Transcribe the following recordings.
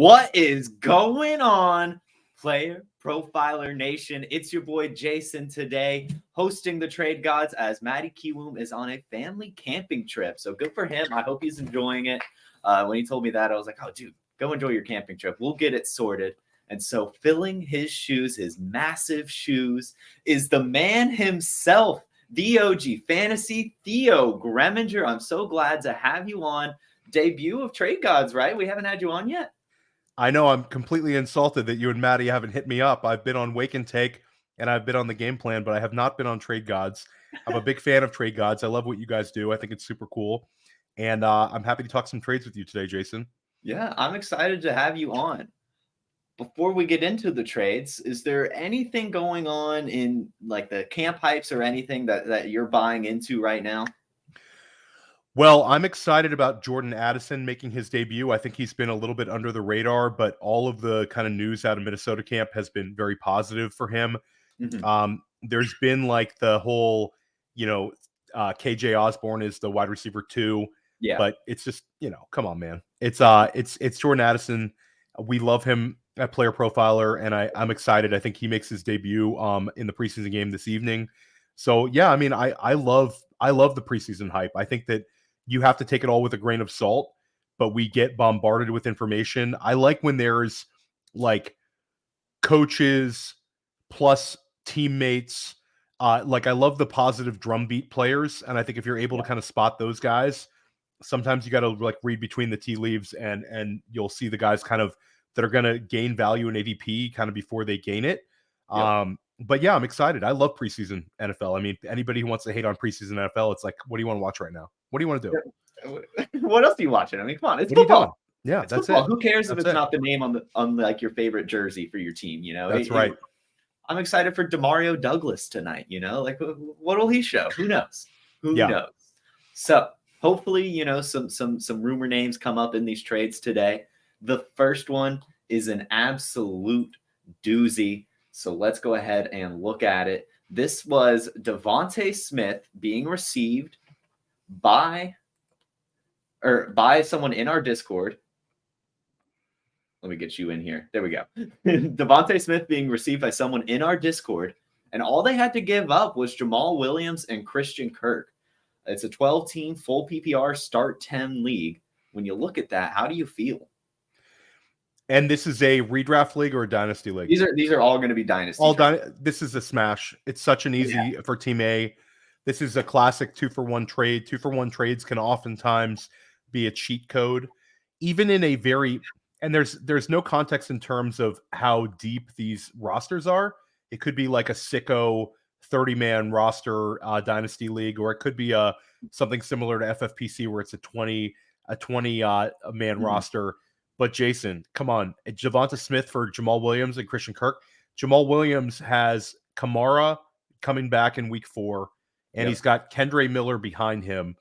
What is going on, Player Profiler Nation? It's your boy Jason today, hosting the Trade Gods as Matty Kiwoom is on a family camping trip. So good for him. I hope he's enjoying it. When he told me that, I was like, oh, dude, go enjoy your camping trip. We'll get it sorted. And so filling his shoes, his massive shoes, is the man himself, the OG Fantasy, Theo Gremminger. I'm so glad to have you on. Debut of Trade Gods, right? We haven't had you on yet. I know I'm completely insulted that you and Maddie haven't hit me up. I've been on Wake and Take, and I've been on the Game Plan, but I have not been on Trade Gods. I'm a big fan of Trade Gods. I love what you guys do. I think it's super cool. And I'm happy to talk some trades with you today, Jason. Yeah, I'm excited to have you on. Before we get into the trades, is there anything going on in like the camp hypes or anything that you're buying into right now? Well, I'm excited about Jordan Addison making his debut. I think he's been a little bit under the radar, but all of the kind of news out of Minnesota camp has been very positive for him. Mm-hmm. There's been like the whole, KJ Osborne is the wide receiver 2. Yeah. But it's just, come on, man. It's Jordan Addison. We love him at Player Profiler, and I'm excited. I think he makes his debut in the preseason game this evening. So yeah, I mean, I love the preseason hype. I think that you have to take it all with a grain of salt, but we get bombarded with information. I like when there's like coaches plus teammates. I love the positive drumbeat players. And I think if you're able to kind of spot those guys, sometimes you got to like read between the tea leaves and you'll see the guys kind of that are going to gain value in ADP kind of before they gain it. Yep. But yeah, I'm excited. I love preseason NFL. I mean, anybody who wants to hate on preseason NFL, it's like, what do you want to watch right now? What do you want to do? What else are you watching? I mean, come on, it's football. Yeah, it's that's football. It. Who cares if it's not the name on like your favorite jersey for your team? That's right. I'm excited for Demario Douglas tonight. Like what will he show? Who knows? Who knows? So hopefully, some rumor names come up in these trades today. The first one is an absolute doozy. So let's go ahead and look at it. This was Devonta Smith being received by someone in our Discord. Let me get you in here. There we go. Devonta Smith being received by someone in our Discord, and all they had to give up was Jamaal Williams and Christian Kirk. It's a 12-team full PPR start 10 league. When you look at that, how do you feel? And this is a redraft league or a dynasty league? These are all going to be dynasty. This is a smash. It's such an easy for Team A. This is a classic 2-for-1 trade. 2-for-1 trades can oftentimes be a cheat code, even in a very and there's no context in terms of how deep these rosters are. It could be like a sicko 30-man roster dynasty league, or it could be something similar to FFPC where it's a 20 man roster. But Jason, come on. Devonta Smith for Jamaal Williams and Christian Kirk. Jamaal Williams has Kamara coming back in week 4, and he's got Kendre Miller behind him.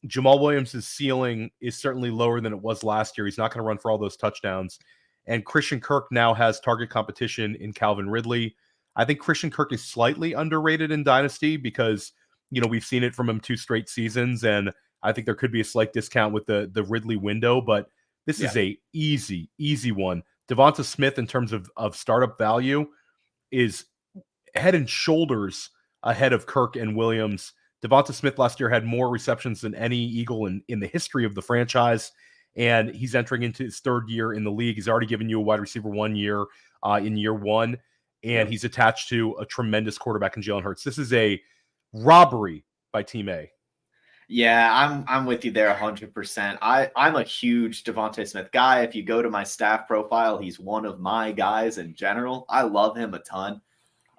Jamaal Williams' ceiling is certainly lower than it was last year. He's not going to run for all those touchdowns. And Christian Kirk now has target competition in Calvin Ridley. I think Christian Kirk is slightly underrated in Dynasty because, we've seen it from him 2 straight seasons, and I think there could be a slight discount with the Ridley window, but this is a easy one. Devonta Smith, in terms of startup value, is head and shoulders ahead of Kirk and Williams. Devonta Smith last year had more receptions than any Eagle in the history of the franchise, and he's entering into his 3rd year in the league. He's already given you a wide receiver 1 year in year 1, and he's attached to a tremendous quarterback in Jalen Hurts. This is a robbery by Team A. Yeah, I'm with you there 100%. I'm a huge Devonta Smith guy. If you go to my staff profile, he's one of my guys in general. I love him a ton.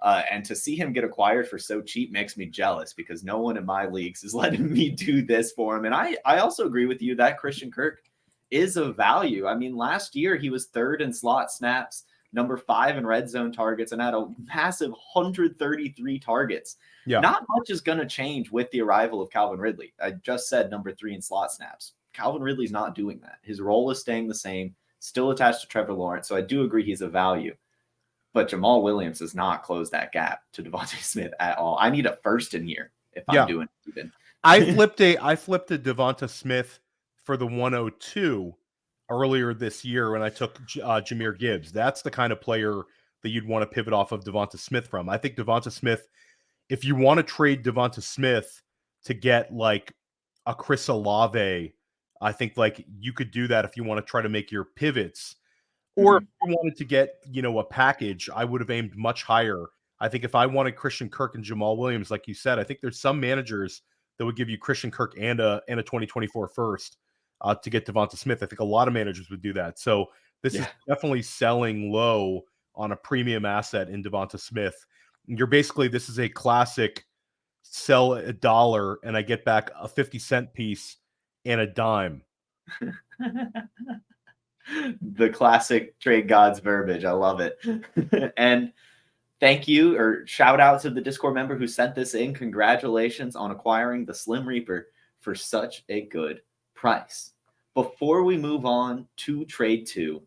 And to see him get acquired for so cheap makes me jealous because no one in my leagues is letting me do this for him. And I also agree with you that Christian Kirk is of value. I mean, last year he was 3rd in slot snaps, number 5 in red zone targets, and had a massive 133 targets. Yeah. Not much is going to change with the arrival of Calvin Ridley. I just said number 3 in slot snaps. Calvin Ridley's not doing that. His role is staying the same, still attached to Trevor Lawrence. So I do agree he's a value. But Jamaal Williams does not close that gap to Devonta Smith at all. I need a first in here if I'm doing it. I flipped a Devonta Smith for the 102 earlier this year when I took Jahmyr Gibbs. That's the kind of player that you'd want to pivot off of Devonta Smith from. I think Devonta Smith, if you want to trade Devonta Smith to get like a Chris Olave, I think like you could do that if you want to try to make your pivots. Or if you wanted to get, a package, I would have aimed much higher. I think if I wanted Christian Kirk and Jamaal Williams, like you said, I think there's some managers that would give you Christian Kirk and a 2024 first to get Devonta Smith. I think a lot of managers would do that. So this is definitely selling low on a premium asset in Devonta Smith. This is a classic sell $1 and I get back a 50-cent piece and a dime. The classic trade gods verbiage. I love it. And thank you, or shout out to the Discord member who sent this in. Congratulations on acquiring the Slim Reaper for such a good price. Before we move on to trade 2,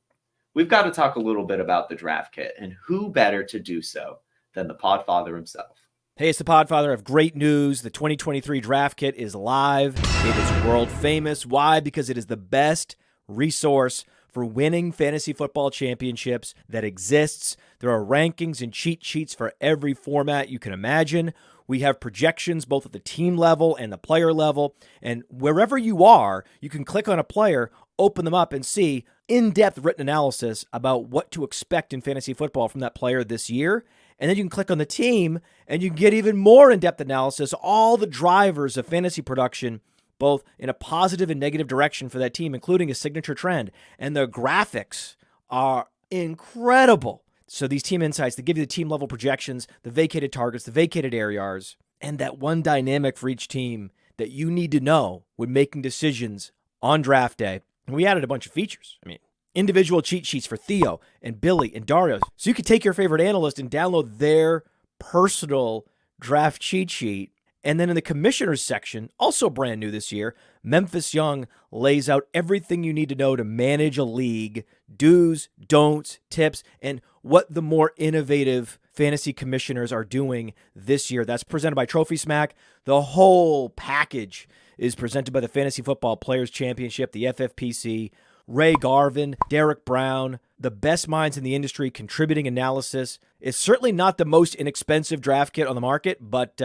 we've got to talk a little bit about the draft kit, and who better to do so than the Podfather himself. Hey, it's the Podfather. I have great news. The 2023 draft kit is live. It is world famous. Why? Because it is the best resource for winning fantasy football championships that exists. There are rankings and cheat sheets for every format you can imagine. We have projections both at the team level and the player level. And wherever you are, you can click on a player, open them up, and see in-depth written analysis about what to expect in fantasy football from that player this year. And then you can click on the team, and you can get even more in-depth analysis, all the drivers of fantasy production, both in a positive and negative direction for that team, including a signature trend. And the graphics are incredible. So these team insights, they give you the team level projections, the vacated targets, the vacated ARs, and that one dynamic for each team that you need to know when making decisions on draft day. And we added a bunch of features. I mean, individual cheat sheets for Theo and Billy and Dario. So you could take your favorite analyst and download their personal draft cheat sheet. And then in the commissioners section, also brand new this year, Memphis Young lays out everything you need to know to manage a league, do's, don'ts, tips, and what the more innovative fantasy commissioners are doing this year. That's presented by Trophy Smack. The whole package is presented by the Fantasy Football Players Championship, the FFPC, Ray Garvin, Derek Brown, the best minds in the industry contributing analysis. It's certainly not the most inexpensive draft kit on the market, but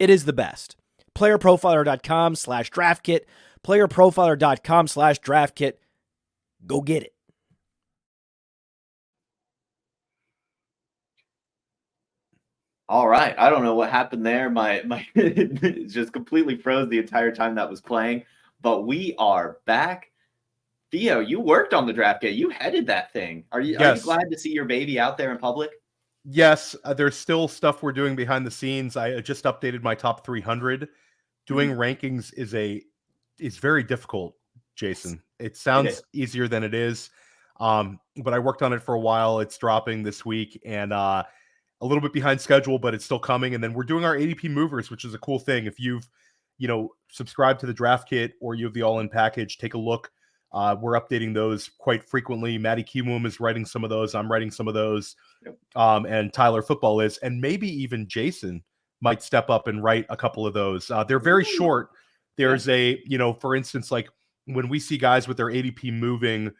it is the best. PlayerProfiler.com/draftkit. PlayerProfiler.com/draftkit. Go get it. All right. I don't know what happened there. My it just completely froze the entire time that was playing. But we are back. Theo, you worked on the draft kit. You headed that thing. Are you glad to see your baby out there in public? Yes, there's still stuff we're doing behind the scenes. I just updated my top 300. Doing rankings is very difficult, Jason. It sounds easier than it is, but I worked on it for a while. It's dropping this week, and a little bit behind schedule, but it's still coming. And then we're doing our ADP movers, which is a cool thing. If you've subscribed to the draft kit or you have the all-in package, take a look. We're updating those quite frequently. Matty Kiwoom is writing some of those. I'm writing some of those. And Tyler Football is. And maybe even Jason might step up and write a couple of those. They're very short. There's for instance, like when we see guys with their ADP moving,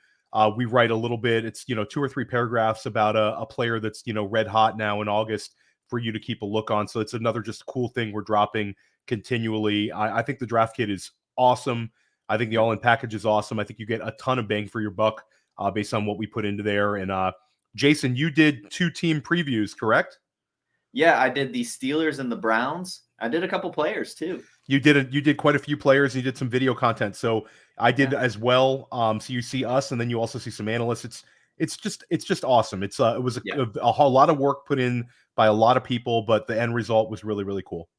we write a little bit. It's, 2 or 3 paragraphs about a player that's, red hot now in August for you to keep a look on. So it's another just cool thing we're dropping continually. I think the draft kit is awesome. I think the all-in package is awesome. I think you get a ton of bang for your buck based on what we put into there. And Jason, you did 2 team previews, correct? Yeah, I did the Steelers and the Browns. I did a couple players too. You did quite a few players. You did some video content. So I did as well. So you see us, and then you also see some analysts. It's just awesome. It was a lot of work put in by a lot of people, but the end result was really, really cool.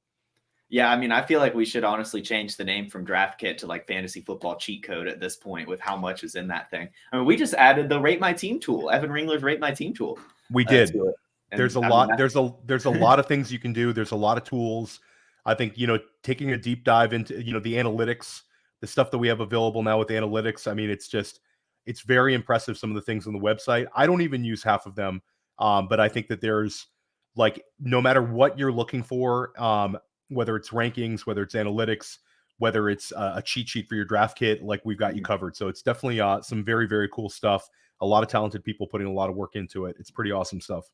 Yeah, I mean, I feel like we should honestly change the name from Draft Kit to like Fantasy Football Cheat Code at this point with how much is in that thing. I mean, we just added the Rate My Team tool, Evan Ringler's Rate My Team tool. We did. There's a lot. There's a lot of things you can do. There's a lot of tools. I think, taking a deep dive into, the analytics, the stuff that we have available now with analytics. I mean, it's very impressive. Some of the things on the website. I don't even use half of them. But I think that there's no matter what you're looking for, whether it's rankings, whether it's analytics, whether it's a cheat sheet for your draft kit, like we've got you covered. So it's definitely some very, very cool stuff. A lot of talented people putting a lot of work into it. It's pretty awesome stuff.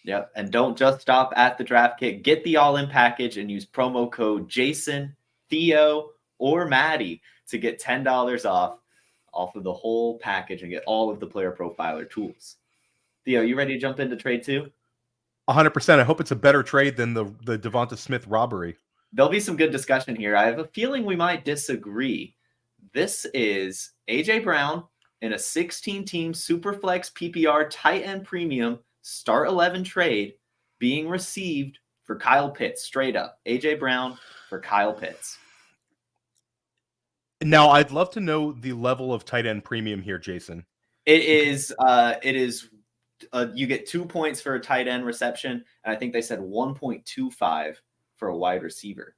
Yep. And don't just stop at the draft kit. Get the all-in package and use promo code Jason, Theo, or Maddie to get $10 off of the whole package and get all of the player profiler tools. Theo, you ready to jump into trade 2? 100%. I hope it's a better trade than the Devonta Smith robbery. There'll be some good discussion here. I have a feeling we might disagree. This is A.J. Brown in a 16-team Superflex PPR tight end premium start 11 trade being received for Kyle Pitts. Straight up. A.J. Brown for Kyle Pitts. Now, I'd love to know the level of tight end premium here, Jason. It is you get 2 points for a tight end reception, and I think they said 1.25 for a wide receiver.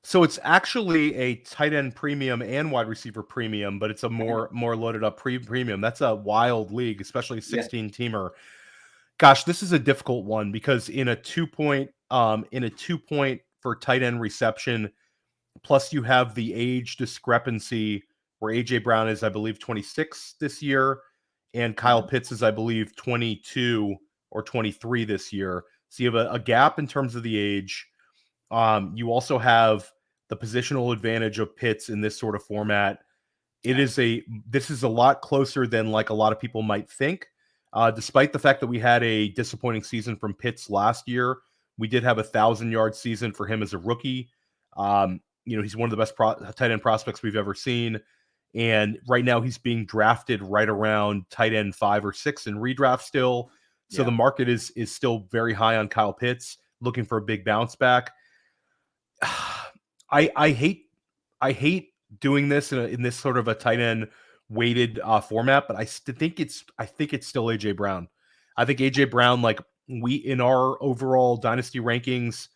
So it's actually a tight end premium and wide receiver premium, but it's a more loaded up premium. That's a wild league, especially a 16-teamer. Gosh, this is a difficult one because in a 2 point for tight end reception, plus you have the age discrepancy where A.J. Brown is, I believe, 26 this year, and Kyle Pitts is, I believe, 22 or 23 this year. So you have a gap in terms of the age. You also have the positional advantage of Pitts in this sort of format. This is a lot closer than like a lot of people might think. Despite the fact that we had a disappointing season from Pitts last year, we did have a 1,000-yard season for him as a rookie. He's one of the best tight end prospects we've ever seen. And right now he's being drafted right around tight end 5 or 6 in redraft still. So the market is still very high on Kyle Pitts, looking for a big bounce back. I hate doing this in this sort of a tight end weighted format, but I think it's still A.J. Brown. I think A.J. Brown, like in our overall dynasty rankings,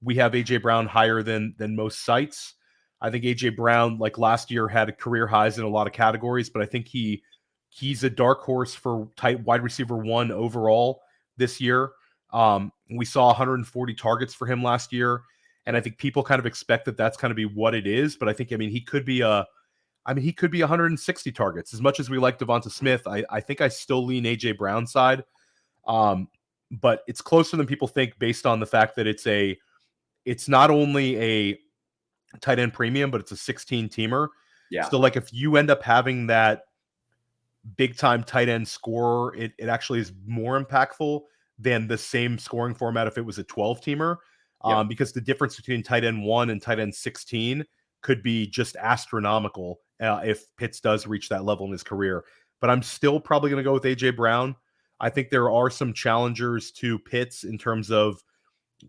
we have A.J. Brown higher than most sites. I think A.J. Brown, like last year, had career highs in a lot of categories, but I think he's a dark horse for tight wide receiver 1 overall this year. We saw 140 targets for him last year, and I think people kind of expect that that's kind of be what it is. But I think, he could be 160 targets. As much as we like Devonta Smith, I think I still lean A.J. Brown side. But it's closer than people think based on the fact that it's not only a tight end premium, but it's a 16-teamer. Yeah. So like if you end up having that big time tight end scorer, it actually is more impactful than the same scoring format if it was a 12-teamer. Because the difference between tight end 1 and tight end 16 could be just astronomical if Pitts does reach that level in his career. But I'm still probably going to go with A.J. Brown. I think there are some challengers to Pitts in terms of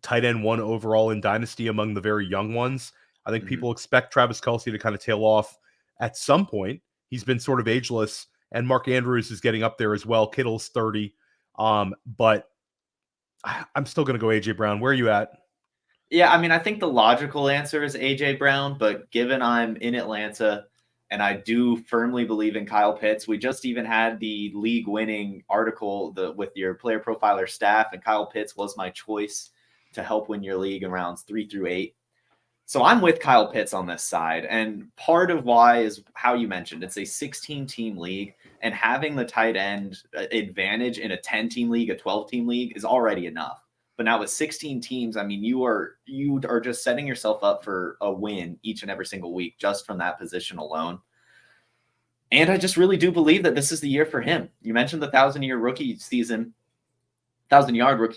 tight end 1 overall in Dynasty among the very young ones. I think people expect Travis Kelce to kind of tail off at some point. He's been sort of ageless, and Mark Andrews is getting up there as well. Kittle's 30. But I'm still going to go A.J. Brown. Where are you at? Yeah, I think the logical answer is A.J. Brown, but given I'm in Atlanta and I do firmly believe in Kyle Pitts, we just even had the league-winning article with your player profiler staff, and Kyle Pitts was my choice to help win your league in rounds 3 through 8. So I'm with Kyle Pitts on this side, and part of why is how you mentioned it's a 16-team league, and having the tight end advantage in a 10-team league, a 12-team league is already enough. But now with 16 teams, you are just setting yourself up for a win each and every single week just from that position alone. And I just really do believe that this is the year for him. You mentioned the 1,000-yard rookie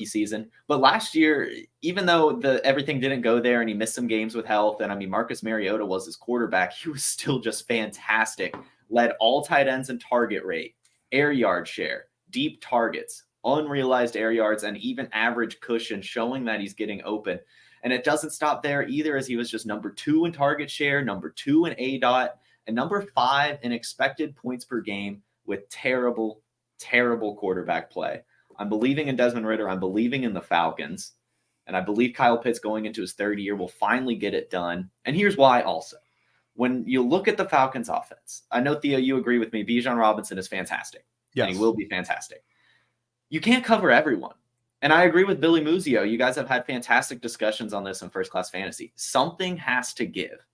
season, but last year, even though everything didn't go there and he missed some games with health, and Marcus Mariota was his quarterback, he was still just fantastic. Led all tight ends in target rate, air yard share, deep targets, unrealized air yards, and even average cushion, showing that he's getting open. And it doesn't stop there either, as he was just number 2 in target share, number 2 in ADOT, and number 5 in expected points per game with terrible, terrible quarterback play. I'm believing in Desmond Ridder. I'm believing in the Falcons. And I believe Kyle Pitts going into his third year will finally get it done. And here's why also. When you look at the Falcons offense, I know, Theo, you agree with me. Bijan Robinson is fantastic. Yes. And he will be fantastic. You can't cover everyone. And I agree with Billy Muzio. You guys have had fantastic discussions on this in First Class Fantasy. Something has to give.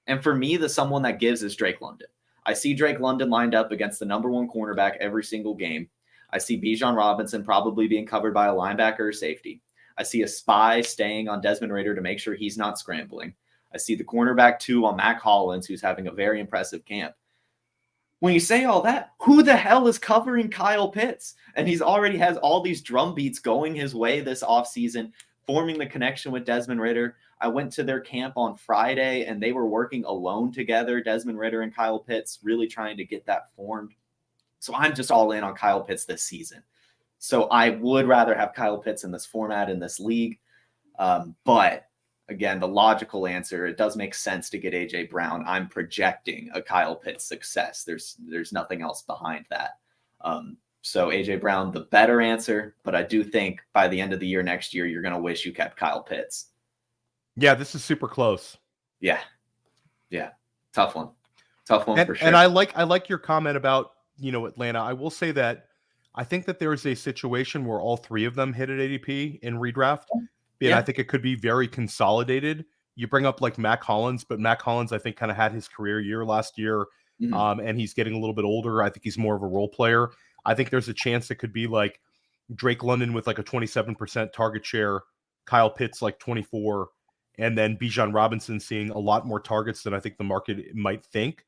And for me, the someone that gives is Drake London. I see Drake London lined up against the number one cornerback every single game. I see Bijan Robinson probably being covered by a linebacker or safety. I see a spy staying on Desmond Ridder to make sure he's not scrambling. I see the cornerback 2 on Mac Hollins, who's having a very impressive camp. When you say all that, who the hell is covering Kyle Pitts? And he's already has all these drum beats going his way this offseason, forming the connection with Desmond Ridder. I went to their camp on Friday, and they were working alone together, Desmond Ridder and Kyle Pitts, really trying to get that formed. So I'm just all in on Kyle Pitts this season. So I would rather have Kyle Pitts in this format, in this league. But again, the logical answer, it does make sense to get A.J. Brown. I'm projecting a Kyle Pitts success. There's nothing else behind that. So A.J. Brown, the better answer, but I do think by the end of the year next year, you're going to wish you kept Kyle Pitts. Yeah, this is super close. Yeah. Tough one for sure. And I like your comment about, Atlanta. I will say that I think that there is a situation where all 3 of them hit at ADP in redraft. And I think it could be very consolidated. You bring up like Mac Hollins, but Mac Hollins, I think, kind of had his career year last year, and he's getting a little bit older. I think he's more of a role player. I think there's a chance it could be like Drake London with like a 27% target share, Kyle Pitts like 24%, and then Bijan Robinson seeing a lot more targets than I think the market might think,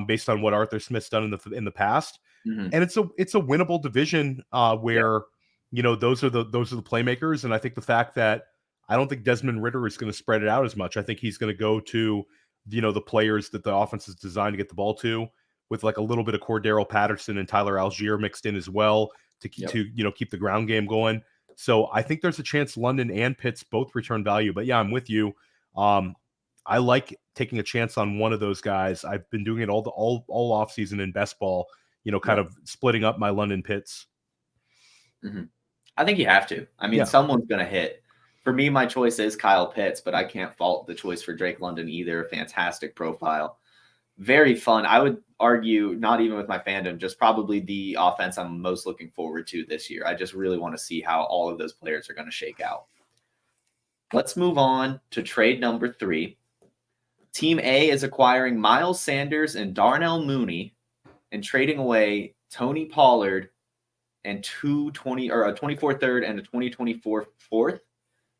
based on what Arthur Smith's done in the past. And it's a winnable division where those are the playmakers. And I think the fact that I don't think Desmond Ridder is going to spread it out as much. I think he's going to go to the players that the offense is designed to get the ball to, with like a little bit of Cordero Patterson and Tyler Algier mixed in as well to keep the ground game going. So I think there's a chance London and Pitts both return value. But yeah, I'm with you. I like taking a chance on one of those guys. I've been doing it all off season in best ball, kind of splitting up my London Pitts. I think you have to. I mean, someone's going to hit. For me, my choice is Kyle Pitts, but I can't fault the choice for Drake London either. A fantastic profile. Very fun. I would argue, not even with my fandom, just probably the offense I'm most looking forward to this year. I just really want to see how all of those players are going to shake out. Let's move on to trade number 3. Team A is acquiring Miles Sanders and Darnell Mooney and trading away Tony Pollard and a 24 third and a 2024 fourth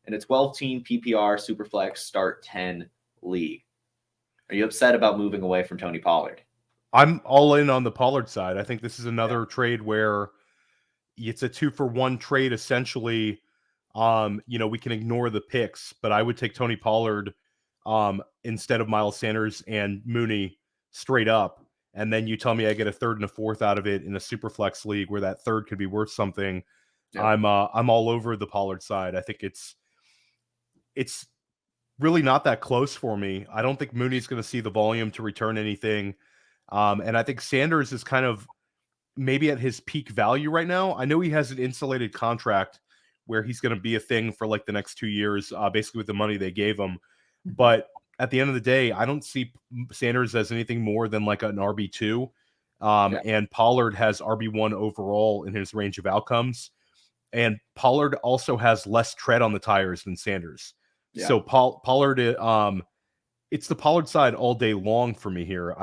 and a 12-team PPR Superflex Start 10 league. Are you upset about moving away from Tony Pollard? I'm all in on the Pollard side. I think this is another trade where it's a 2-for-1 trade essentially. We can ignore the picks, but I would take Tony Pollard instead of Miles Sanders and Mooney straight up. And then you tell me I get a third and a fourth out of it in a super flex league where that third could be worth something. Yeah. I'm all over the Pollard side. I think it's really not that close for me. I don't think Mooney's going to see the volume to return anything. And I think Sanders is kind of maybe at his peak value right now. I know he has an insulated contract where he's going to be a thing for like the next 2 years, basically with the money they gave him. But at the end of the day, I don't see Sanders as anything more than like an RB2. And Pollard has RB1 overall in his range of outcomes. And Pollard also has less tread on the tires than Sanders. Yeah. So Pollard, it's the Pollard side all day long for me here.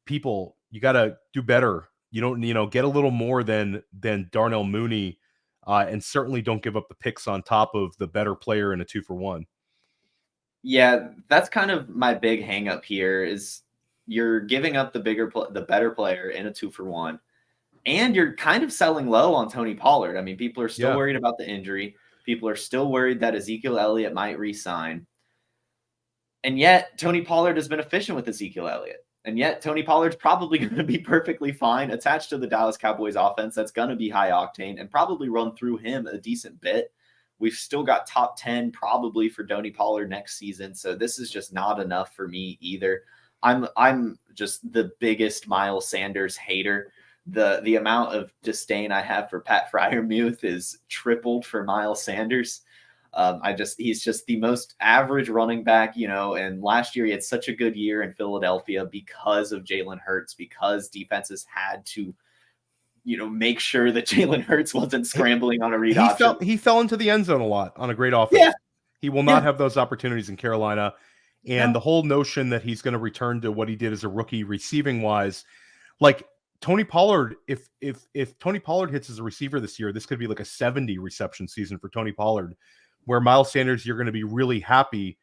People, you got to do better. You don't, get a little more than Darnell Mooney, and certainly don't give up the picks on top of the better player in a 2-for-1. Yeah, that's kind of my big hang up here is you're giving up the better player in a 2-for-1, and you're kind of selling low on Tony Pollard. I mean, people are still worried about the injury. People are still worried that Ezekiel Elliott might re-sign. And yet Tony Pollard has been efficient with Ezekiel Elliott. And yet Tony Pollard's probably going to be perfectly fine attached to the Dallas Cowboys offense that's going to be high octane and probably run through him a decent bit. We've still got top 10 probably for Tony Pollard next season. So this is just not enough for me either. I'm just the biggest Miles Sanders hater. The amount of disdain I have for Pat Freiermuth is tripled for Miles Sanders. He's just the most average running back, and last year he had such a good year in Philadelphia because of Jalen Hurts, because defenses had to, make sure that Jalen Hurts wasn't scrambling on a read option. He fell into the end zone a lot on a great offense. Yeah. He will not have those opportunities in Carolina. And the whole notion that he's going to return to what he did as a rookie receiving wise, like Tony Pollard, if Tony Pollard hits as a receiver this year, this could be like a 70 reception season for Tony Pollard, where Miles Sanders, you're going to be really happy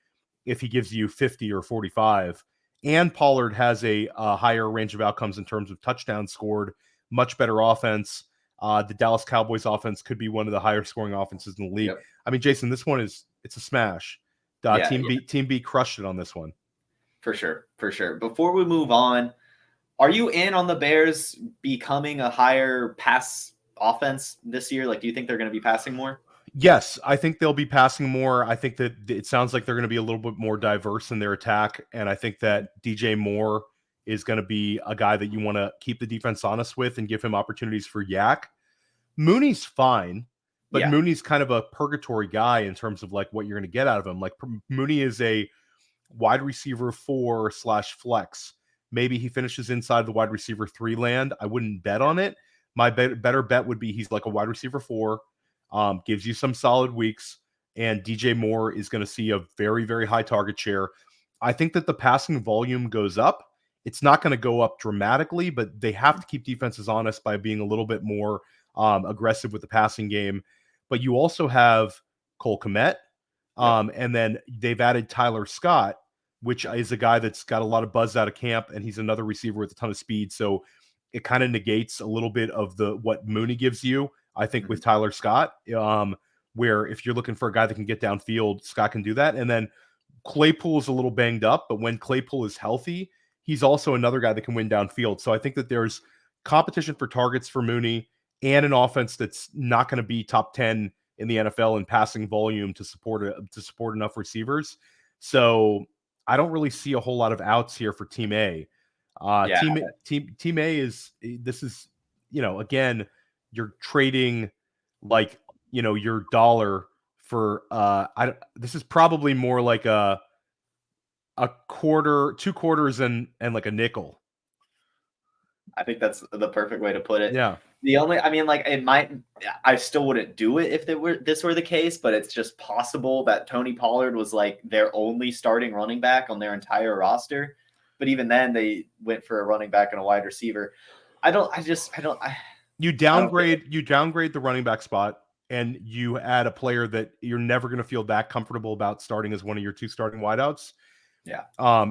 if he gives you 50 or 45. And Pollard has a higher range of outcomes in terms of touchdowns scored, much better offense. The Dallas Cowboys offense could be one of the higher scoring offenses in the league. Yep. I mean, Jason, this one it's a smash. Team B crushed it on this one. For sure. Before we move on, are you in on the Bears becoming a higher pass offense this year? Like, do you think they're going to be passing more? Yes, I think they'll be passing more. I think that it sounds like they're going to be a little bit more diverse in their attack. And I think that DJ Moore is going to be a guy that you want to keep the defense honest with and give him opportunities for yak. Mooney's fine, but Mooney's kind of a purgatory guy in terms of like what you're going to get out of him. Like Mooney is a wide receiver 4/flex. Maybe he finishes inside the wide receiver 3 land. I wouldn't bet on it. My better bet would be he's like a wide receiver 4, gives you some solid weeks, and DJ Moore is going to see a very, very high target share. I think that the passing volume goes up. It's not going to go up dramatically, but they have to keep defenses honest by being a little bit more aggressive with the passing game. But you also have Cole Kmet, and then they've added Tyler Scott, which is a guy that's got a lot of buzz out of camp, and he's another receiver with a ton of speed. So it kind of negates a little bit of what Mooney gives you, I think, with Tyler Scott, where if you're looking for a guy that can get downfield, Scott can do that. And then Claypool's a little banged up, but when Claypool is healthy, he's also another guy that can win downfield. So I think that there's competition for targets for Mooney and an offense that's not going to be top 10 in the NFL in passing volume to support enough receivers. So I don't really see a whole lot of outs here for Team A. Team A is, again, you're trading like, your dollar for, this is probably more like a quarter, 2 quarters and like a nickel. I think that's the perfect way to put it. Yeah. I still wouldn't do it if this were the case, but it's just possible that Tony Pollard was like their only starting running back on their entire roster. But even then they went for a running back and a wide receiver. You downgrade the running back spot and you add a player that you're never going to feel that comfortable about starting as one of your 2 starting wideouts. Yeah.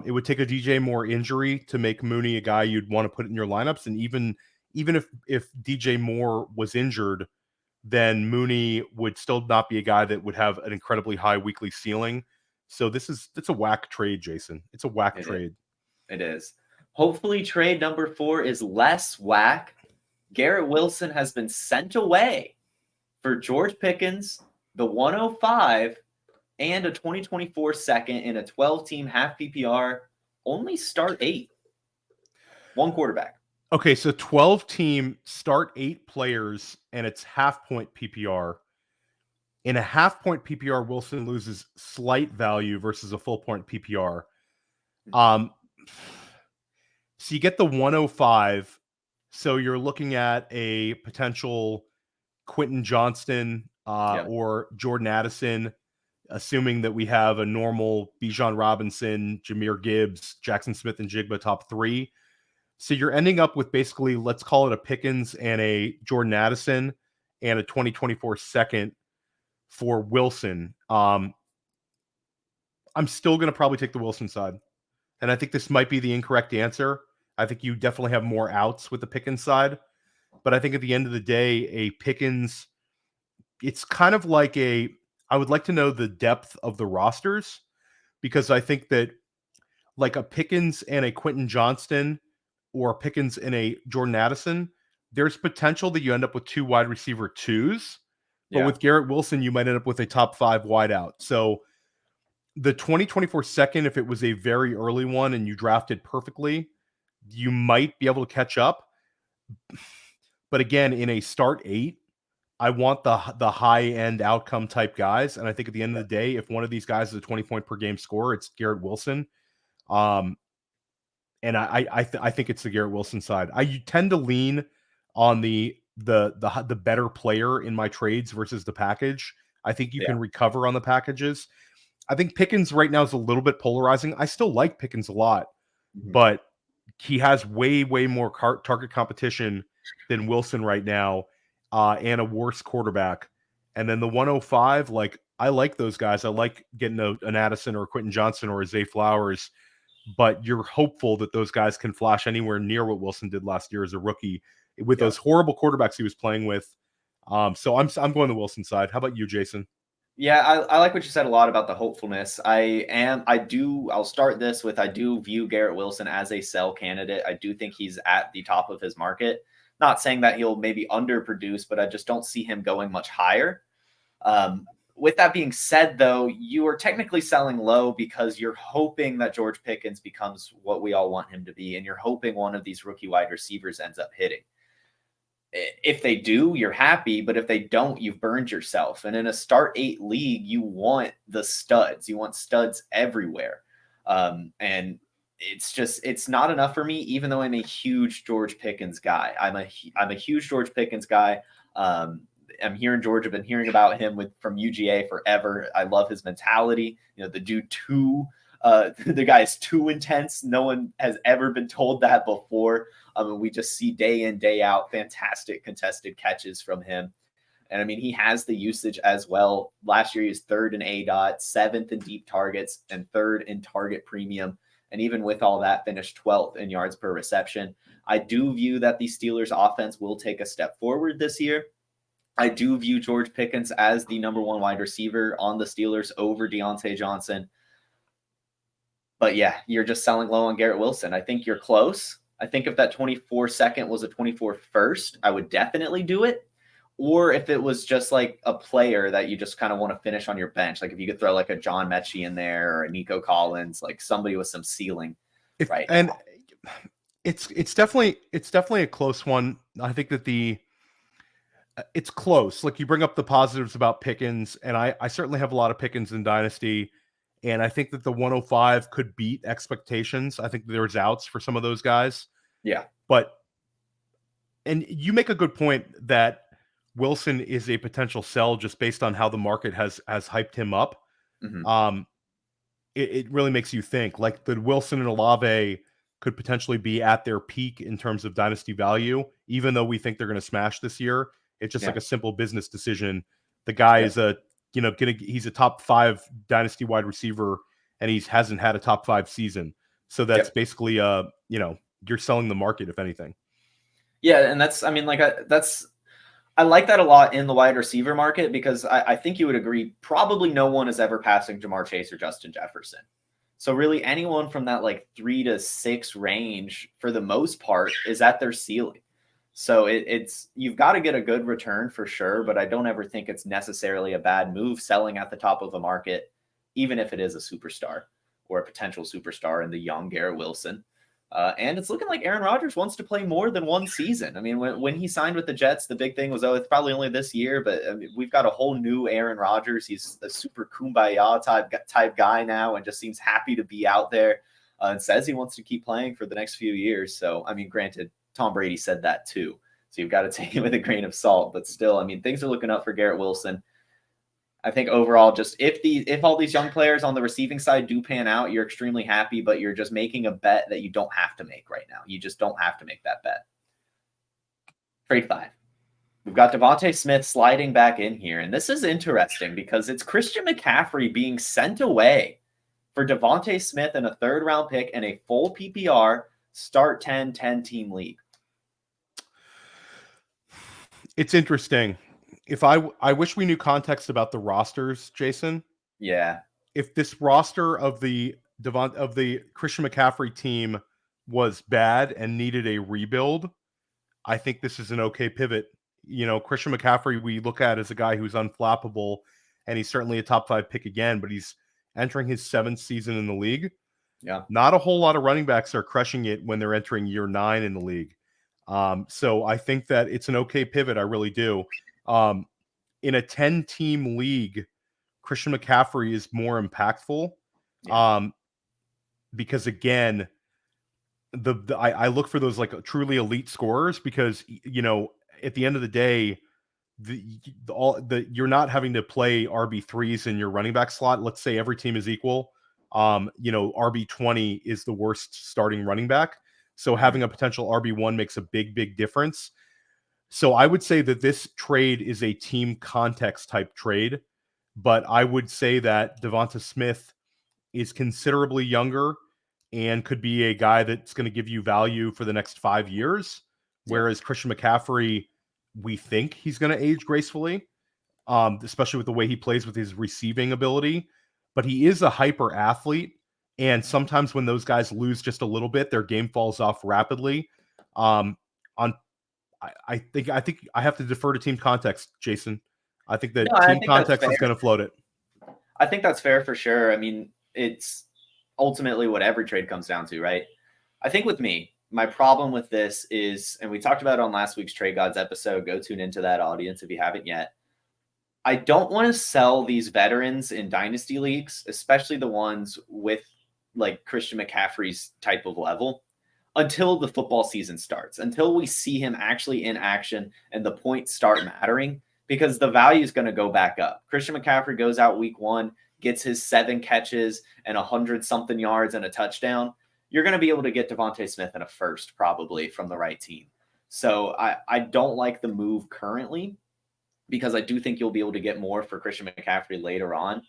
It would take a DJ Moore injury to make Mooney a guy you'd want to put in your lineups. And even if DJ Moore was injured, then Mooney would still not be a guy that would have an incredibly high weekly ceiling. So it's a whack trade, Jason. It's a whack trade. It is. Hopefully trade number 4 is less whack. Garrett Wilson has been sent away for George Pickens, the 105, and a 2024 second in a 12-team half PPR. Only start 8. 1 quarterback. Okay, so 12-team start 8 players, and it's half-point PPR. In a half-point PPR, Wilson loses slight value versus a full-point PPR. So you get the 105. So you're looking at a potential Quentin Johnston or Jordan Addison, assuming that we have a normal Bijan Robinson, Jahmyr Gibbs, Jackson Smith, and Jigba top 3. So you're ending up with basically, let's call it a Pickens and a Jordan Addison and a 2024 second for Wilson. I'm still going to probably take the Wilson side. And I think this might be the incorrect answer. I think you definitely have more outs with the Pickens side. But I think at the end of the day, a Pickens, it's kind of like I would like to know the depth of the rosters, because I think that like a Pickens and a Quentin Johnston or a Pickens and a Jordan Addison, there's potential that you end up with 2 wide receiver 2s. But with Garrett Wilson, you might end up with a top 5 wideout. So the 2024 second, if it was a very early one and you drafted perfectly, you might be able to catch up. But again, in a start 8, I want the high-end outcome type guys. And I think at the end of the day, if one of these guys is a 20-point per game scorer, it's Garrett Wilson. And I think it's the Garrett Wilson side. I tend to lean on the better player in my trades versus the package. I think you can recover on the packages. I think Pickens right now is a little bit polarizing. I still like Pickens a lot, Mhm. but he has way more target competition than Wilson right now, and a worse quarterback. And then the 105, like I like those guys. I like getting an Addison or a Quentin Johnson or a Zay Flowers, but you're hopeful that those guys can flash anywhere near what Wilson did last year as a rookie with those horrible quarterbacks he was playing with. So I'm going the Wilson side. How about you, Jason? Yeah, I like what you said a lot about the hopefulness. I'll start this with, I do view Garrett Wilson as a sell candidate. I do think he's at the top of his market. Not saying that he'll maybe underproduce, but I just don't see him going much higher. With that being said, though, you are technically selling low because you're hoping that George Pickens becomes what we all want him to be, and you're hoping one of these rookie wide receivers ends up hitting. If they do, you're happy, but if they don't, you've burned yourself. And in a start 8 league, you want the studs. You want studs everywhere. And it's not enough for me, even though I'm a huge George Pickens guy. I'm a huge George Pickens guy. I'm here in Georgia, been hearing about him from UGA forever. I love his mentality. You know, the dude the guy is too intense. No one has ever been told that before. We just see day in, day out, fantastic contested catches from him. And I mean, he has the usage as well. Last year, he was 3rd in ADOT, 7th in deep targets, and 3rd in target premium. And even with all that, finished 12th in yards per reception. I do view that the Steelers offense will take a step forward this year. I do view George Pickens as the number 1 wide receiver on the Steelers over Deontay Johnson. But yeah, you're just selling low on Garrett Wilson. I think you're close. I think if that 24 second was a 24 first, I would definitely do it. Or if it was just like a player that you just kind of want to finish on your bench, like if you could throw like a John Mechie in there or a Nico Collins, like somebody with some ceiling, right? And it's definitely a close one. I think that it's close. Like you bring up the positives about Pickens, and I certainly have a lot of Pickens in Dynasty. And I think that the 105 could beat expectations. I think there's outs for some of those guys. Yeah. And you make a good point that Wilson is a potential sell just based on how the market has hyped him up. Mm-hmm. It really makes you think like the Wilson and Olave could potentially be at their peak in terms of dynasty value, even though we think they're going to smash this year. It's just like a simple business decision. The guy is he's a top 5 dynasty wide receiver, and he hasn't had a top 5 season. So that's basically, you're selling the market, if anything. Yeah. And I like that a lot in the wide receiver market, because I think you would agree, probably no one is ever passing Jamar Chase or Justin Jefferson. So really anyone from that like 3 to 6 range for the most part is at their ceiling. So you've got to get a good return for sure, but I don't ever think it's necessarily a bad move selling at the top of a market, even if it is a superstar or a potential superstar in the young Garrett Wilson. And it's looking like Aaron Rodgers wants to play more than 1 season. I mean, when he signed with the Jets, the big thing was, it's probably only this year, but I mean, we've got a whole new Aaron Rodgers. He's a super kumbaya type guy now, and just seems happy to be out there, and says he wants to keep playing for the next few years. So, I mean, granted, Tom Brady said that too. So you've got to take it with a grain of salt, but still, I mean, things are looking up for Garrett Wilson. I think overall, just if all these young players on the receiving side do pan out, you're extremely happy, but you're just making a bet that you don't have to make right now. You just don't have to make that bet. Trade 5. We've got Devonta Smith sliding back in here, and this is interesting because it's Christian McCaffrey being sent away for Devonta Smith in a 3rd round pick and a full PPR start 10 team league. It's interesting. If I wish we knew context about the rosters, Jason. Yeah. If this roster of the Christian McCaffrey team was bad and needed a rebuild, I think this is an okay pivot. You know, Christian McCaffrey we look at as a guy who's unflappable, and he's certainly a top 5 pick again, but he's entering his 7th season in the league. Yeah. Not a whole lot of running backs are crushing it when they're entering year 9 in the league. So I think that it's an okay pivot. I really do. In a 10-team league, Christian McCaffrey is more impactful. Because again, I look for those like truly elite scorers, because, you know, at the end of the day, you're not having to play RB3s in your running back slot. Let's say every team is equal. RB20 is the worst starting running back. So having a potential RB1 makes a big difference. So I would say that this trade is a team context type trade, but I would say that Devonta Smith is considerably younger and could be a guy that's going to give you value for the next 5 years. Whereas Christian McCaffrey, we think he's going to age gracefully, especially with the way he plays with his receiving ability. But he is a hyper athlete. And sometimes when those guys lose just a little bit, their game falls off rapidly. I think I have to defer to team context, Jason. I think that team context is going to float it. I think that's fair for sure. I mean, it's ultimately what every trade comes down to, right? I think with me, my problem with this is, and we talked about it on last week's Trade Gods episode, go tune into that, audience, if you haven't yet. I don't want to sell these veterans in dynasty leagues, especially the ones with like Christian McCaffrey's type of level, until the football season starts, until we see him actually in action and the points start mattering, because the value is going to go back up. Christian McCaffrey goes out week 1, gets his 7 catches and 100-something yards and a touchdown. You're going to be able to get Devonta Smith in a first probably from the right team. So I don't like the move currently, because I do think you'll be able to get more for Christian McCaffrey later on.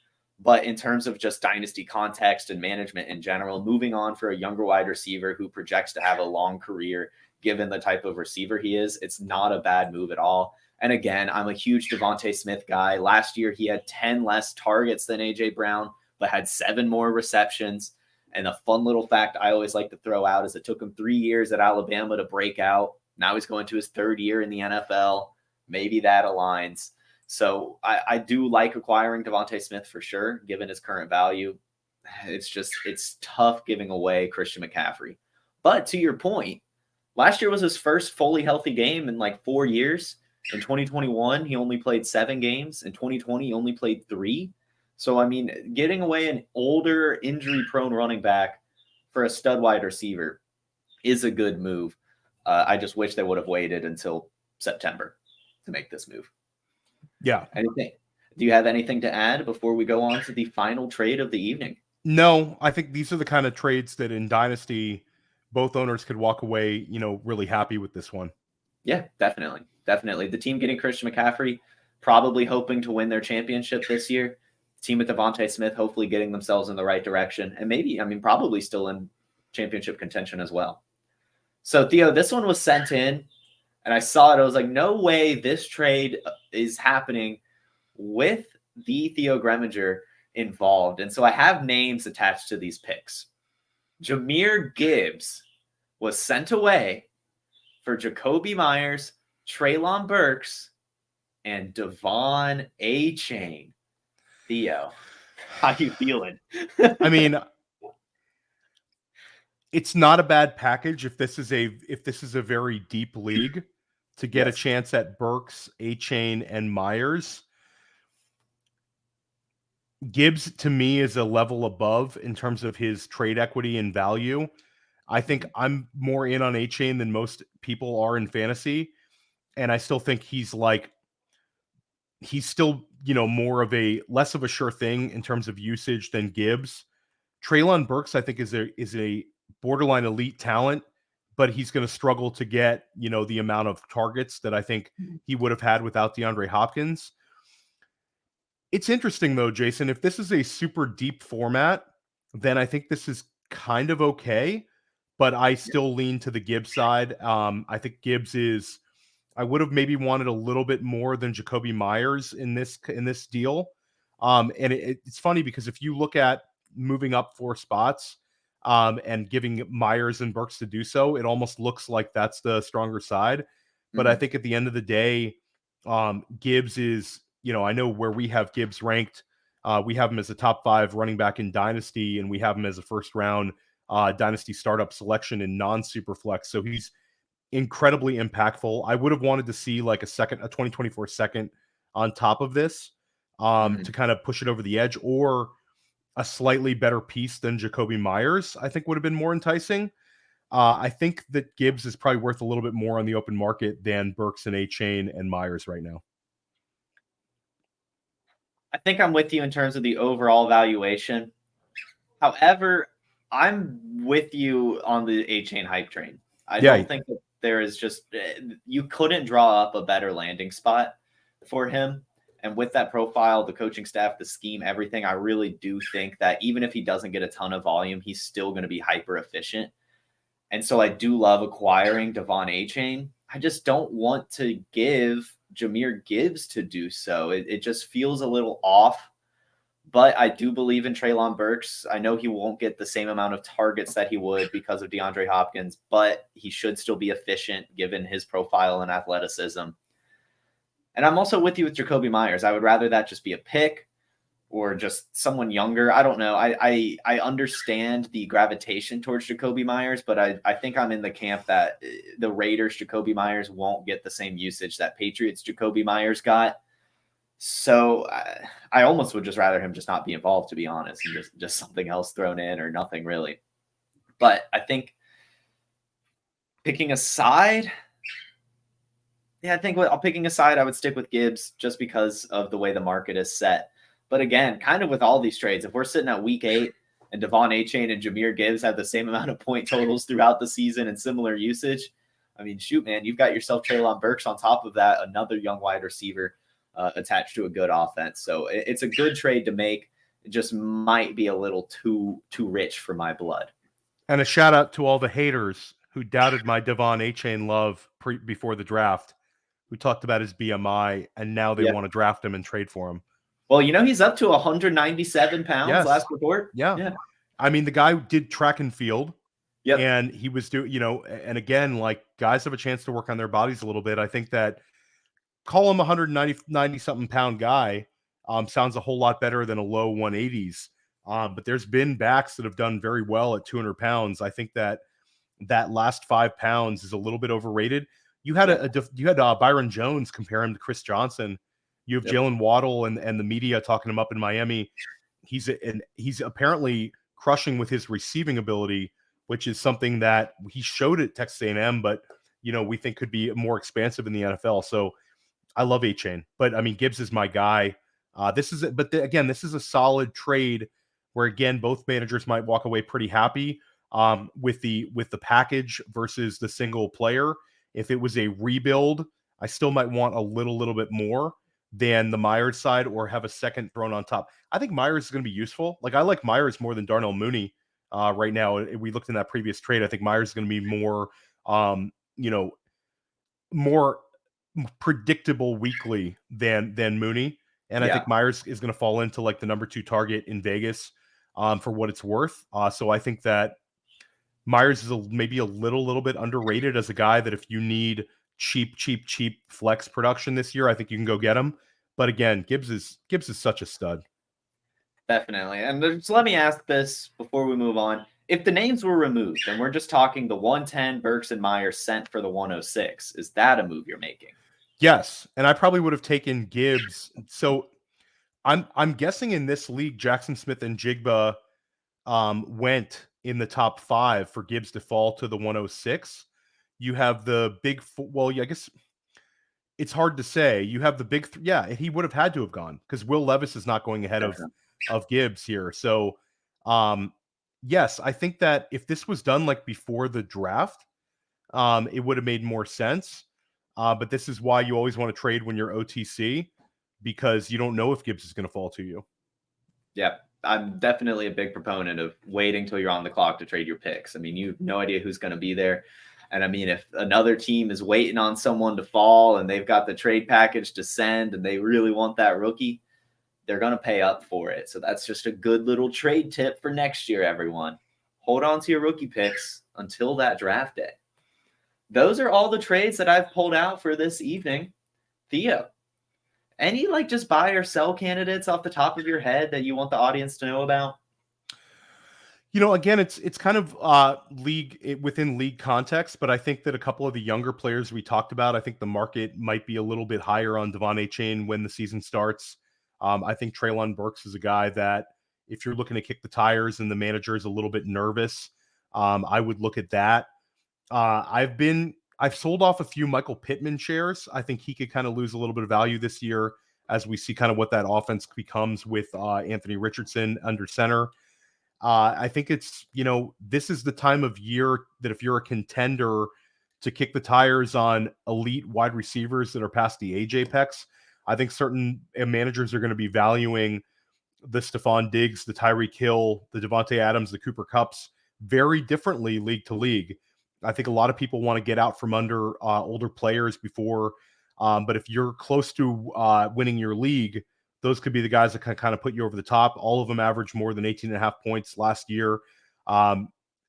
But in terms of just dynasty context and management in general, moving on for a younger wide receiver who projects to have a long career, given the type of receiver he is, it's not a bad move at all. And again, I'm a huge Devonta Smith guy. Last year, he had 10 less targets than A.J. Brown, but had 7 more receptions. And a fun little fact I always like to throw out is it took him 3 years at Alabama to break out. Now he's going to his 3rd year in the NFL. Maybe that aligns. So I do like acquiring Devonta Smith for sure, given his current value. It's tough giving away Christian McCaffrey. But to your point, last year was his first fully healthy game in like 4 years. In 2021, he only played 7 games. In 2020, he only played 3. So, I mean, getting away an older, injury-prone running back for a stud wide receiver is a good move. I just wish they would have waited until September to make this move. Yeah. Anything? Do you have anything to add before we go on to the final trade of the evening? No, I think these are the kind of trades that in Dynasty, both owners could walk away, really happy with this one. Yeah, definitely. Definitely. The team getting Christian McCaffrey, probably hoping to win their championship this year. The team with Devonta Smith, hopefully getting themselves in the right direction. And maybe, probably still in championship contention as well. So, Theo, this one was sent in, and I saw it. I was like, no way this trade is happening with the Theo Gremminger involved. And so I have names attached to these picks. Jahmyr Gibbs was sent away for Jakobi Meyers, Treylon Burks, and Devon A-Chain. Theo, how you feeling? It's not a bad package if this is a very deep league to get a chance at Burks, A-Chain, and Meyers. Gibbs, to me, is a level above in terms of his trade equity and value. I think I'm more in on A-Chain than most people are in fantasy. And I still think he's still, more of less of a sure thing in terms of usage than Gibbs. Treylon Burks, I think, is a borderline elite talent, but he's going to struggle to get, the amount of targets that I think he would have had without DeAndre Hopkins. It's interesting, though, Jason, if this is a super deep format, then I think this is kind of okay, but I still lean to the Gibbs side. I think Gibbs I would have maybe wanted a little bit more than Jakobi Meyers in this deal. And it's funny because if you look at moving up 4 spots and giving Meyers and Burks to do so, it almost looks like that's the stronger side. But I think at the end of the day, Gibbs is, I know where we have Gibbs ranked. We have him as a top 5 running back in Dynasty, and we have him as a first round Dynasty startup selection in non-Superflex. So he's incredibly impactful. I would have wanted to see like a 2024 second on top of this to kind of push it over the edge, or a slightly better piece than Jakobi Meyers, I think would have been more enticing. I think that Gibbs is probably worth a little bit more on the open market than Burks and A-Chain and Meyers right now. I think I'm with you in terms of the overall valuation. However, I'm with you on the A-Chain hype train. I don't think that there is just you couldn't draw up a better landing spot for him. And with that profile, the coaching staff, the scheme, everything, I really do think that even if he doesn't get a ton of volume, he's still going to be hyper efficient. And so I do love acquiring Devon A-Chain. I just don't want to give Jahmyr Gibbs to do so. It just feels a little off. But I do believe in Treylon Burks. I know he won't get the same amount of targets that he would because of DeAndre Hopkins, but he should still be efficient given his profile and athleticism. And I'm also with you with Jakobi Meyers. I would rather that just be a pick or just someone younger. I don't know. I understand the gravitation towards Jakobi Meyers, but I think I'm in the camp that the Raiders Jakobi Meyers won't get the same usage that Patriots Jakobi Meyers got. So I almost would just rather him just not be involved, to be honest, and just something else thrown in or nothing really. But I think picking a side, picking a side, I would stick with Gibbs just because of the way the market is set. But again, kind of with all these trades, if we're sitting at week 8 and Devon A-Chain and Jahmyr Gibbs have the same amount of point totals throughout the season and similar usage, I mean, shoot, man, you've got yourself Treylon Burks on top of that, another young wide receiver attached to a good offense. So it's a good trade to make. It just might be a little too rich for my blood. And a shout out to all the haters who doubted my Devon A-Chain love before the draft, who talked about his BMI, and now they want to draft him and trade for him. Well, he's up to 197 pounds last report. Yeah. I mean, the guy did track and field. Yep. And he was doing, and again, like, guys have a chance to work on their bodies a little bit. I think that call him 190 something pound guy sounds a whole lot better than a low 180s. But there's been backs that have done very well at 200 pounds. I think that last 5 pounds is a little bit overrated. You had Byron Jones compare him to Chris Johnson. You have Jalen Waddle and the media talking him up in Miami. He's apparently crushing with his receiving ability, which is something that he showed at Texas A&M, but we think could be more expansive in the NFL. So I love A-Chain, but I mean, Gibbs is my guy. This is a solid trade where, again, both managers might walk away pretty happy with the package versus the single player. If it was a rebuild, I still might want a little bit more than the Meyers side, or have a second thrown on top. I think Meyers is going to be useful. Like, I like Meyers more than Darnell Mooney right now. We looked in that previous trade. I think Meyers is going to be more, more predictable weekly than Mooney. And I think Meyers is going to fall into like the number 2 target in Vegas for what it's worth. So I think that Meyers is maybe a little bit underrated as a guy that if you need cheap flex production this year, I think you can go get him. But again, Gibbs is such a stud. Definitely. And just let me ask this before we move on. If the names were removed and we're just talking the 110 Burks and Meyers sent for the 106, is that a move you're making? Yes. And I probably would have taken Gibbs. So I'm guessing in this league, Jackson Smith and Jigba went in the top 5 for Gibbs to fall to the 106. You have the big, I guess it's hard to say. You have the big, he would have had to have gone because Will Levis is not going ahead of Gibbs here. So, yes, I think that if this was done like before the draft, it would have made more sense. But this is why you always want to trade when you're OTC, because you don't know if Gibbs is going to fall to you. Yeah, I'm definitely a big proponent of waiting till you're on the clock to trade your picks. I mean, you have no idea who's going to be there. And I mean, if another team is waiting on someone to fall and they've got the trade package to send and they really want that rookie, they're going to pay up for it. So that's just a good little trade tip for next year, everyone. Hold on to your rookie picks until that draft day. Those are all the trades that I've pulled out for this evening. Theo, any just buy or sell candidates off the top of your head that you want the audience to know about? Again, it's kind of within league context, but I think that a couple of the younger players we talked about, I think the market might be a little bit higher on Devon A-Chain when the season starts. I think Treylon Burks is a guy that if you're looking to kick the tires and the manager is a little bit nervous, I would look at that. I've sold off a few Michael Pittman shares. I think he could kind of lose a little bit of value this year as we see kind of what that offense becomes with Anthony Richardson under center. I think it's, this is the time of year that if you're a contender to kick the tires on elite wide receivers that are past the age apex. I think certain managers are going to be valuing the Stephon Diggs, the Tyreek Hill, the Devonta Adams, the Cooper Kupps very differently league to league. I think a lot of people want to get out from under older players before, but if you're close to winning your league, those could be the guys that can kind of put you over the top. All of them averaged more than 18.5 points last year.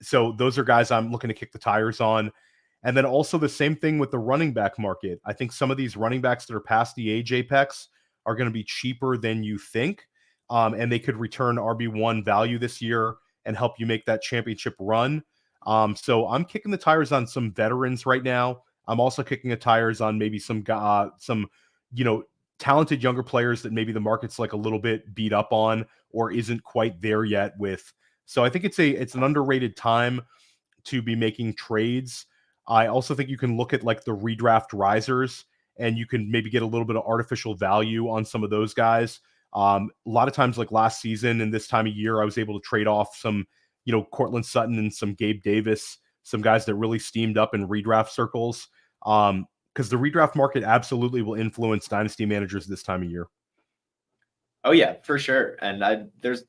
So those are guys I'm looking to kick the tires on. And then also the same thing with the running back market. I think some of these running backs that are past the age apex are going to be cheaper than you think. And they could return RB1 value this year and help you make that championship run. So I'm kicking the tires on some veterans right now. I'm also kicking the tires on maybe some talented younger players that maybe the market's like a little bit beat up on or isn't quite there yet with. So I think it's an underrated time to be making trades. I also think you can look at like the redraft risers and you can maybe get a little bit of artificial value on some of those guys. A lot of times like last season and this time of year, I was able to trade off some, Cortland Sutton and some Gabe Davis, some guys that really steamed up in redraft circles. Because the redraft market absolutely will influence dynasty managers this time of year. Oh yeah, for sure. And there's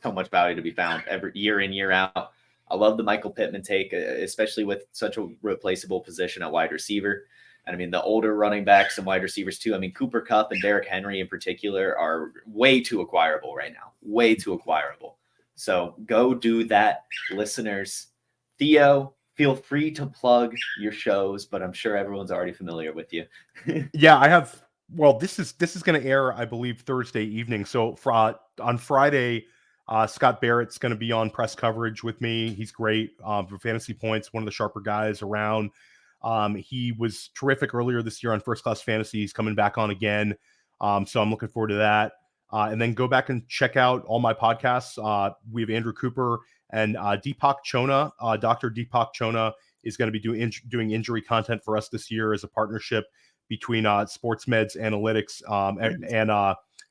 so much value to be found every year in, year out. I love the Michael Pittman take, especially with such a replaceable position at wide receiver. And the older running backs and wide receivers too. Cooper Kupp and Derrick Henry in particular are way too acquirable right now. Way too acquirable. So go do that, listeners. Theo, feel free to plug your shows, but I'm sure everyone's already familiar with you. Yeah, I have. Well, this is going to air, I believe, Thursday evening. So on Friday, Scott Barrett's going to be on press coverage with me. He's great for Fantasy Points, one of the sharper guys around. He was terrific earlier this year on First Class Fantasy. He's coming back on again. So I'm looking forward to that. And then go back and check out all my podcasts. We have Andrew Cooper and Deepak Chona. Dr. Deepak Chona is going to be doing injury content for us this year as a partnership between Sports Meds Analytics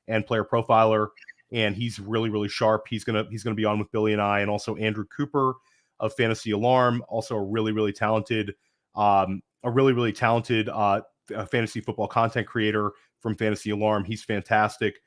and Player Profiler. And he's really, really sharp. He's gonna be on with Billy and I, and also Andrew Cooper of Fantasy Alarm, also a really, really talented fantasy football content creator from Fantasy Alarm. He's fantastic.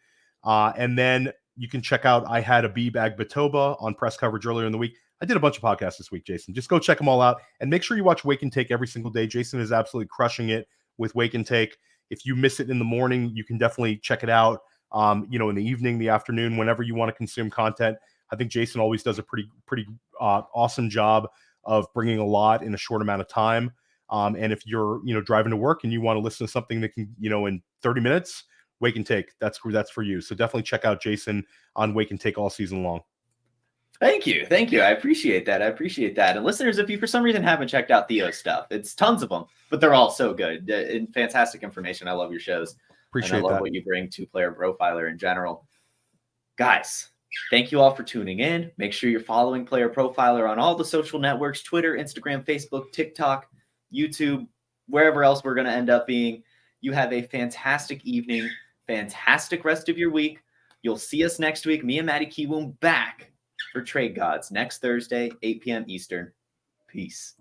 And then you can check out I Had a Bag Batoba on press coverage earlier in the week. I did a bunch of podcasts this week, Jason. Just go check them all out and make sure you watch Wake and Take every single day. Jason is absolutely crushing it with Wake and Take. If you miss it in the morning, you can definitely check it out. In the evening, the afternoon, whenever you want to consume content. I think Jason always does a pretty awesome job of bringing a lot in a short amount of time. And if you're, driving to work and you want to listen to something that can, in 30 minutes, Wake and Take, that's for you. So definitely check out Jason on Wake and Take all season long. Thank you. I appreciate that. And listeners, if you for some reason haven't checked out Theo's stuff, it's tons of them, but they're all so good and fantastic information. I love your shows. Appreciate and I love what you bring to Player Profiler in general. Guys, thank you all for tuning in. Make sure you're following Player Profiler on all the social networks, Twitter, Instagram, Facebook, TikTok, YouTube, wherever else we're going to end up being. You have a fantastic evening, fantastic rest of your week. You'll see us next week. Me and Matty Kiwoom back for Trade Gods next Thursday, 8 p.m. Eastern. Peace.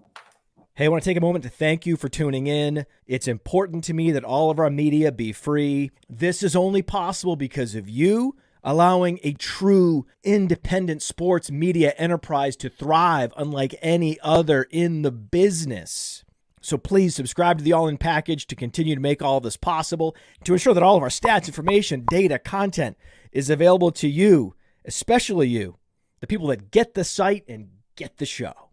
Hey, I want to take a moment to thank you for tuning in. It's important to me that all of our media be free. This is only possible because of you allowing a true independent sports media enterprise to thrive unlike any other in the business. So please subscribe to the All In package to continue to make all of this possible, to ensure that all of our stats, information, data, content is available to you, especially you, the people that get the site and get the show.